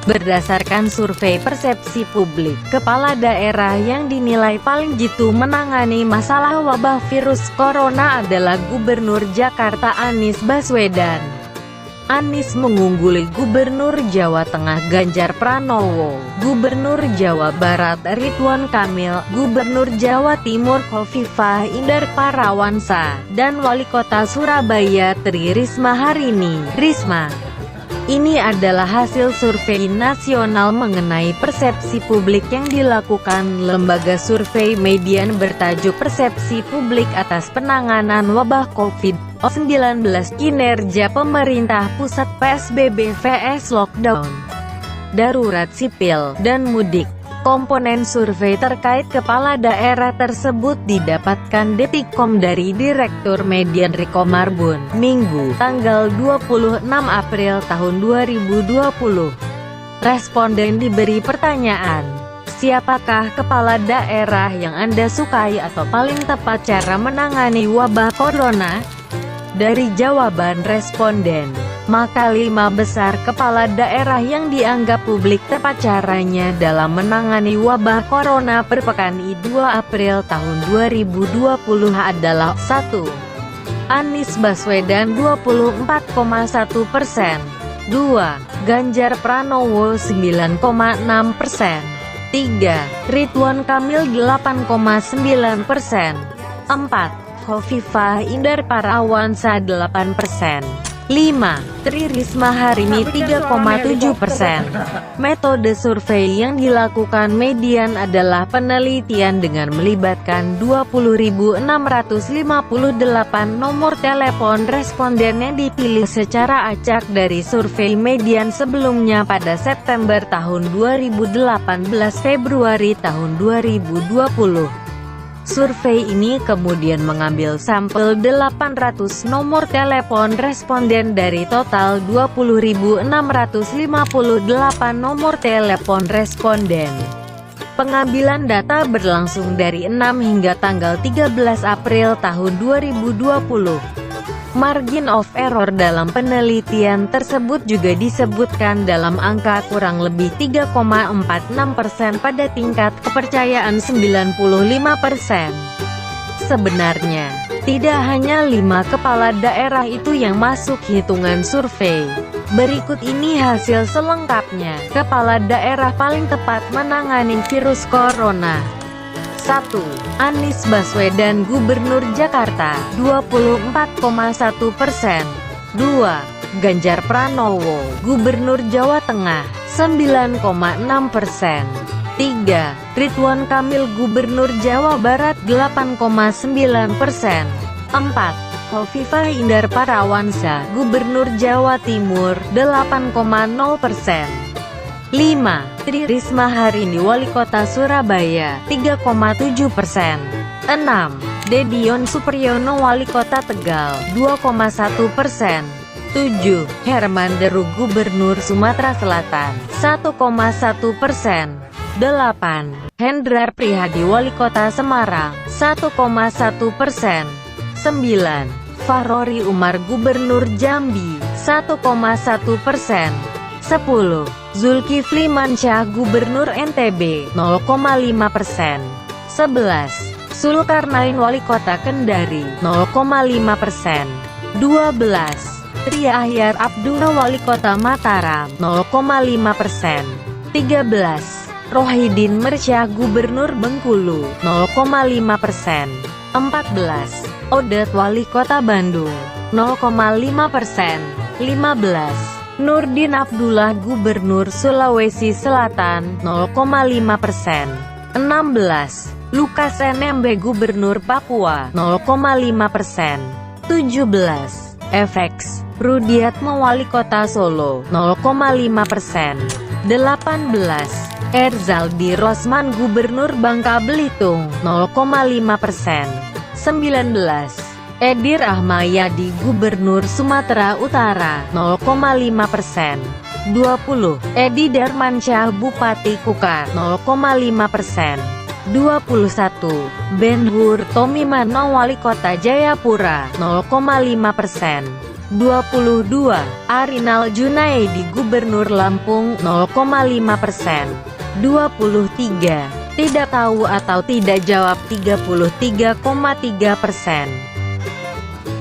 Berdasarkan survei persepsi publik, kepala daerah yang dinilai paling jitu menangani masalah wabah virus corona adalah Gubernur Jakarta Anies Baswedan. Anies mengungguli Gubernur Jawa Tengah Ganjar Pranowo, Gubernur Jawa Barat Ridwan Kamil, Gubernur Jawa Timur Khofifah Indar Parawansa, dan Wali Kota Surabaya Tri Risma Harini. Ini adalah hasil survei nasional mengenai persepsi publik yang dilakukan lembaga survei Median bertajuk Persepsi Publik atas Penanganan Wabah COVID-19, Kinerja Pemerintah Pusat PSBB vs Lockdown Darurat Sipil, dan Mudik. Komponen survei terkait kepala daerah tersebut didapatkan Detikcom dari Direktur Median Riko Marbun, Minggu, tanggal 26 April tahun 2020. Responden diberi pertanyaan, siapakah kepala daerah yang Anda sukai atau paling tepat cara menangani wabah corona? Dari jawaban responden, maka 5 besar kepala daerah yang dianggap publik tepat caranya dalam menangani wabah corona per pekan 2 April tahun 2020 adalah 1. Anies Baswedan 24,1%, 2. Ganjar Pranowo 9,6%, 3. Ridwan Kamil 8,9%, 4. Khofifah Indar Parawansa 8%, 5. Tri Risma Harini 3,7%. Metode survei yang dilakukan Median adalah penelitian dengan melibatkan 20.658 nomor telepon responden yang dipilih secara acak dari survei Median sebelumnya pada September tahun 2018 Februari tahun 2020. Survei ini kemudian mengambil sampel 800 nomor telepon responden dari total 20.658 nomor telepon responden. Pengambilan data berlangsung dari 6 hingga tanggal 13 April tahun 2020. Margin of error dalam penelitian tersebut juga disebutkan dalam angka kurang lebih 3,46% pada tingkat kepercayaan 95%. Sebenarnya, tidak hanya 5 kepala daerah itu yang masuk hitungan survei. Berikut ini hasil selengkapnya. Kepala daerah paling tepat menangani virus corona. 1. Anies Baswedan Gubernur Jakarta 24,1%, 2. Ganjar Pranowo Gubernur Jawa Tengah 9,6%, 3. Ridwan Kamil Gubernur Jawa Barat 8,9%, 4. Khofifah Indar Parawansa Gubernur Jawa Timur 8,0%, 5. Tri Risma Harini Wali Kota Surabaya 3,7%, 6. Dedion Supriyono Wali Kota Tegal 2,1%, 7. Herman Deru Gubernur Sumatera Selatan 1,1%, 8. Hendrar Prihadi Wali Kota Semarang 1,1%, 9. Fahroori Umar Gubernur Jambi 1,1%, 10. Zulkifli Mansyah Gubernur NTB 0,5%, 11. Zulkarnain Wali Kota Kendari 0,5%, 12. Tri Ahyar Abdullah Wali Kota Mataram 0,5%, 13. Rohidin Mersyah Gubernur Bengkulu 0,5%, 14. Odet Wali Kota Bandung 0,5%, 15. Nurdin Abdullah Gubernur Sulawesi Selatan 0,5%, 16. Lukas NMB Gubernur Papua 0,5%, 17. FX Rudiatmo Wali Kota Solo 0,5%, 18. Erzaldi Rosman Gubernur Bangka Belitung 0,5%, 19. Edir Ahmayadi Gubernur Sumatera Utara 0,5%, 20. Edi Darmansyah Bupati Kukar 0,5%, 21. Ben Hur Tommy Mano Wali Kota Jayapura 0,5%, 22. Arinal Junaidi Gubernur Lampung 0,5%. 23. Tidak tahu atau tidak jawab 33,3%.